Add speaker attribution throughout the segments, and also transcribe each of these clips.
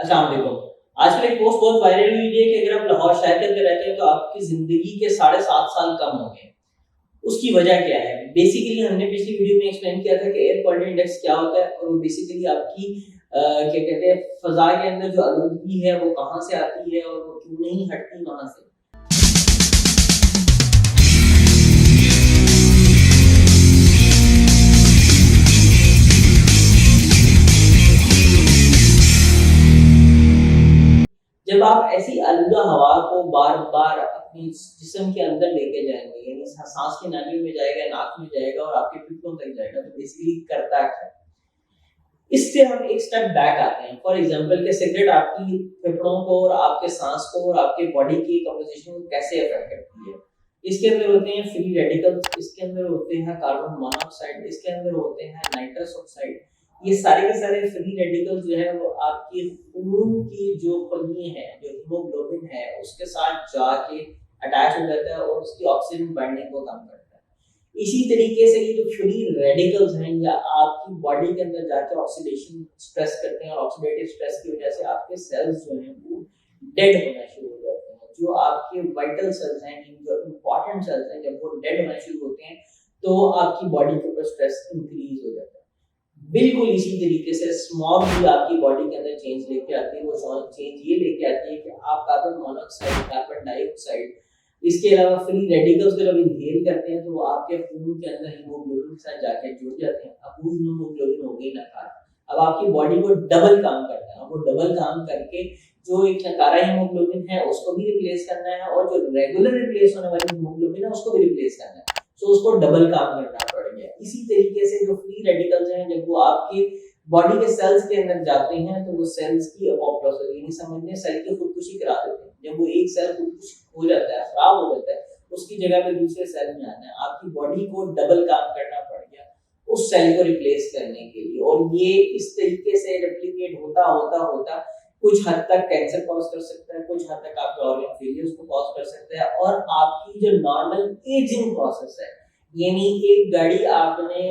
Speaker 1: السلام علیکم. آج کل ایک پوسٹ بہت وائرل ہوئی ہے کہ اگر آپ لاہور شہر کے اندر رہتے ہیں تو آپ کی زندگی کے 7.5 سال کم ہو گئے. اس کی وجہ کیا ہے؟ بیسیکلی ہم نے پچھلی ویڈیو میں ایکسپلین کیا تھا کہ ایئر کوالٹی انڈیکس کیا ہوتا ہے, اور وہ بیسیکلی آپ کی کیا کہتے ہیں فضا کے اندر جو آلودگی ہے وہ کہاں سے آتی ہے اور وہ کیوں نہیں ہٹتی وہاں سے. جب آپ ایسی آلودہ ہوا کو بار بار اپنی جسم کے اندر لے کے جائیں گے, یعنی سانس کی نالیوں میں جائے گا, ناک میں جائے گا اور آپ کے پھیپھڑوں تک جائے گا, تو بیسیکلی کرتا ہے اس سے ہم ایک سٹیپ بیک آتے ہیں. فار ایگزامپل کہ سگریٹ آپ کی پھیپھڑوں کو اور آپ کے سانس کو اور آپ کے باڈی کی کمپوزیشن کو کیسے افیکٹ کرتی ہے. اس کے اندر ہوتے ہیں فری ریڈیکلز, اس کے اندر ہوتے ہیں کاربن مونو آکسائڈ, اس کے اندر ہوتے ہیں نائٹرس آکسائڈ. یہ سارے کے سارے فری ریڈیکلز جو ہے وہ آپ کی خون کی جو پنی ہے, جو ہیموگلوبن ہے, اس کے ساتھ جا کے اٹیچ ہو جاتا ہے اور اس کی آکسیجن بائنڈنگ کو کم کرتا ہے. اسی طریقے سے یہ جو فری ریڈیکلز ہیں یا آپ کی باڈی کے اندر جا کے آکسیڈیشن سٹریس کرتے ہیں, اور آکسیڈیٹیو سٹریس کی وجہ سے آپ کے سیلز جو ہیں وہ ڈیڈ ہونا شروع ہو جاتے ہیں. جو آپ کے وائٹل سیلز ہیں, جو امپورٹنٹ سیلز ہیں, جب وہ ڈیڈ ہونا شروع ہوتے ہیں تو آپ کی باڈی کے اوپر سٹریس انکریز ہو جاتا ہے. بالکل اسی طریقے سے اسموگ بھی آپ کی باڈی کے اندر چینج لے کے آتی ہے. وہ چینج یہ لے کے آتی ہے کہ آپ کاربن مونو آکسائڈ, کاربن ڈائی آکسائڈ, اس کے علاوہ فری ریڈیکلز کو جب انہیل کرتے ہیں تو وہ آپ کے خون کے اندر ہیموگلوبن کے ساتھ جا کے جڑ جاتے ہیں. اب وہ ہیموگلوبن ہو گئی ناکارہ. اب آپ کی باڈی کو ڈبل کام کرنا ہے. وہ ڈبل کام کر کے جو ایک ناکارہ ہیموگلوبن ہے اس کو بھی ریپلیس کرنا ہے, اور جو ریگولر ریپلیس ہونے والی ہیموگلوبن ہے اس کو بھی ریپلیس کرنا ہے. تو اس کو ڈبل کام کرنا پڑ گیا. اسی طریقے سے جو فری ریڈیکلز ہیں جب وہ آپ کے باڈی کے سیلز کے اندر جاتے ہیں تو وہ سیلز کی اپوپٹوسس, یعنی سمجھنے سیل کی خودکشی کرا دیتے ہیں. جب وہ ایک سیل خودکشی ہو جاتا ہے, خراب ہو جاتا ہے, اس کی جگہ پہ دوسرے سیل میں آنا ہے. آپ کی باڈی کو ڈبل کام کرنا پڑ گیا اس سیل کو ریپلیس کرنے کے لیے, اور یہ اس طریقے سے ریپلیکیٹ ہوتا ہوتا ہوتا کچھ حد تک کینسر کاز کر سکتا ہے, کچھ حد تک آپ کے آرگن فیلیئرز کو کاز کر سکتا ہے. اور آپ کی جو نارمل ایجنگ پروسیس ہے, یعنی ایک گاڑی آپ نے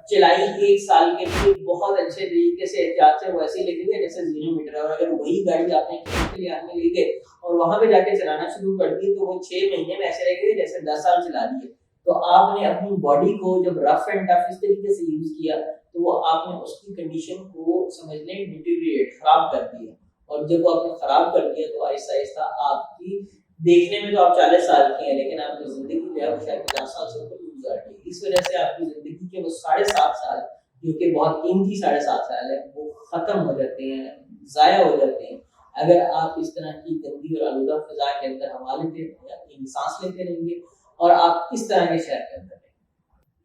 Speaker 1: چلائی 1 سال کے لیے بہت اچھے طریقے سے احتیاط سے ویسے ہی لے گئے جیسے 0 میٹر, اور اگر وہی گاڑی آپ نے کھیت کے لیے آپ نے لے گئے اور وہاں پہ جا کے چلانا شروع کر دی تو وہ 6 مہینے میں ایسے رہ گئے جیسے 10 سال چلا دیے. تو آپ نے اپنی باڈی کو جب رف اینڈ ٹف اس طریقے سے یوز کیا تو وہ آپ نے اس کی کنڈیشن کو سمجھ لیں ڈیٹیریٹ, خراب کر دیا. اور جب وہ آپ نے خراب کر دیا تو آہستہ آہستہ آپ کی دیکھنے میں تو آپ 40 سال کی ہیں, لیکن آپ کی زندگی جو ہے وہ شاید 50 سال سے اوپر گزار گئی. اس وجہ سے آپ کی زندگی کے وہ 7.5 سال جو کہ بہت قیمتی 7.5 سال ہے وہ ختم ہو جاتے ہیں, ضائع ہو جاتے ہیں, اگر آپ اس طرح کی گندی اور آلودہ فضا کے اندر ہوا لیتے یا اپنی سانس لیتے رہیں گے اور آپ اس طرح کے شہر کے اندر رہیں گے.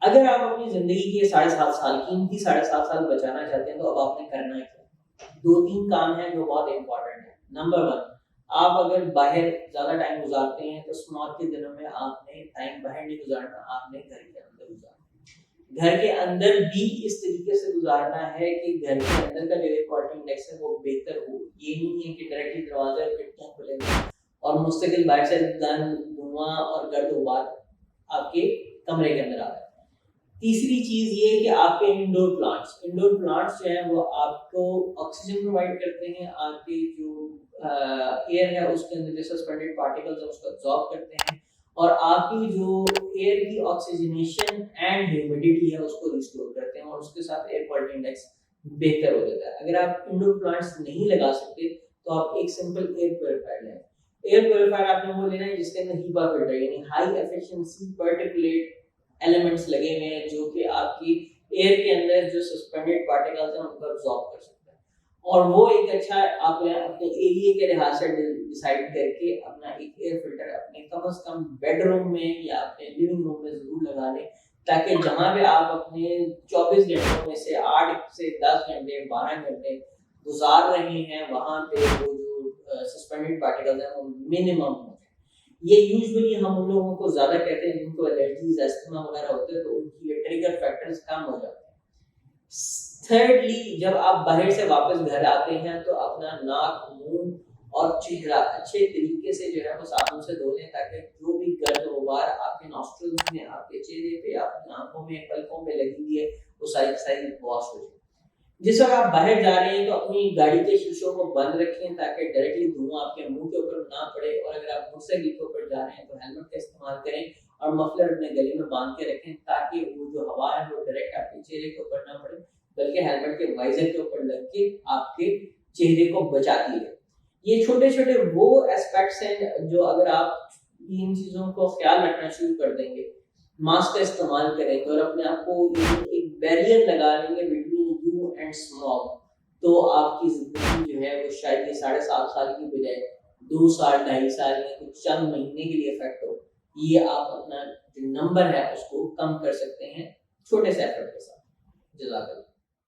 Speaker 1: اگر آپ اپنی زندگی کے 7.5 سال قیمتی 7.5 سال بچانا چاہتے ہیں تو اب آپ نے کرنا کیا؟ 2-3 کام ہیں جو بہت امپورٹنٹ ہیں. نمبر 1, آپ اگر باہر زیادہ ٹائم گزارتے ہیں تو سمال کے دنوں میں آپ نے ٹائم باہر نہیں گزارنا, آپ نے گھر کے اندر گزارنا. گھر کے اندر بھی اس طریقے سے گزارنا ہے کہ گھر کے اندر کا جو ایئر کوالٹی انڈیکس ہے وہ بہتر ہو. یہ نہیں ہے کہ ڈائریکٹلی دروازے اور کھڑکیاں کھلیں گے اور مستقل باہر سے دھواں اور گرد و غبار آپ کے کمرے کے اندر آ رہا ہے. تیسری چیز یہ ہے کہ آپ کے انڈور پلانٹس جو ہیں وہ آپ کو آکسیجن پرووائڈ کرتے ہیں. آپ کے جو ایئر ہے اس کے اندر جو سسپینڈڈ پارٹیکلز ہیں اس کو ابزارب کرتے ہیں, اور آپ کی جو ایئر کی آکسیجنیشن اینڈ ہیومیڈیٹی ہے اس کو ریسٹور کرتے ہیں, اور اس کے ساتھ ایئر کوالٹی انڈیکس بہتر ہو جاتا ہے. اگر آپ انڈور پلانٹس نہیں لگا سکتے تو آپ ایک سمپل ایئر پیوریفائر لیں. ایئر پیوریفائر آپ نے وہ لینا ہے جس کے اندر ہیپا فلٹر یعنی ہائی ایفیشنسی پارٹیکولیٹ ایلیمنٹس لگے ہوئے ہیں جو کہ آپ کی ایئر کے اندر جو سسپینڈڈ پارٹیکلز ہیں ان کو ابزارب کر سکتے ہیں. اور وہ ایک اچھا آپ نے اپنے ایریے کے لحاظ سے ڈیسائیڈ کر کے اپنا ایک ایئر فلٹر اپنے کم از کم بیڈ روم میں یا اپنے لیونگ روم میں ضرور لگا لیں, تاکہ جہاں پہ آپ اپنے 24 گھنٹوں میں سے 8 سے 10 گھنٹے 12 گھنٹے گزار رہے ہیں وہاں پہ وہ جو سسپینڈڈ پارٹیکلز ہیں وہ منیمم ہو جائیں. یہ یوزلی ہم ان لوگوں کو زیادہ کہتے ہیں جن کو الرجیز استھما وغیرہ ہوتے ہیں تو ان کی ٹریگر فیکٹرز کم ہو جاتے ہیں. تھرڈلی, جب آپ باہر سے واپس گھر آتے ہیں تو اپنا ناک, منہ اور چہرہ اچھے طریقے سے جو ہے وہ صابن سے دھو لیں, تاکہ جو بھی گرد و غبار آپ کے نوسٹرلز میں, آپ کے چہرے پہ, آپ کی آنکھوں میں, پلکوں پہ لگی ہوئی ہے وہ ساری واش ہو جائے. جس وقت آپ باہر جا رہے ہیں تو اپنی گاڑی کے شیشوں کو بند رکھیں تاکہ ڈائریکٹلی دھواں آپ کے منہ کے اوپر نہ پڑے، اور اگر آپ موٹر سائیکل کے اوپر جا رہے ہیں تو ہیلمٹ کا استعمال کریں اور مفلر اپنے گلے میں باندھ کے رکھیں تاکہ وہ جو ہوا ہے وہ ڈائریکٹ آپ کے چہرے کے اوپر نہ پڑے بلکہ ہیلمٹ کے وائزر کے اوپر لگ کے آپ کے چہرے کو بچاتی ہے۔ یہ چھوٹے چھوٹے وہ اسپیکٹس ہیں جو اگر آپ ان چیزوں کو خیال رکھنا شروع کر دیں گے، ماسک کا استعمال کریں گے اور اپنے آپ کو ایک بیریئر لگا لیں گے بٹوین یو اینڈ اسموگ، تو آپ کی زندگی جو ہے وہ شاید یہ 7.5 سال کی بجائے 2 سال 2.5 سال یا کچھ چند مہینے کے لیے افیکٹ ہو، یہ آپ اپنا جو نمبر ہے اس کو کم کر سکتے ہیں چھوٹے سے ایفرٹ کے ساتھ۔ جزاک اللہ۔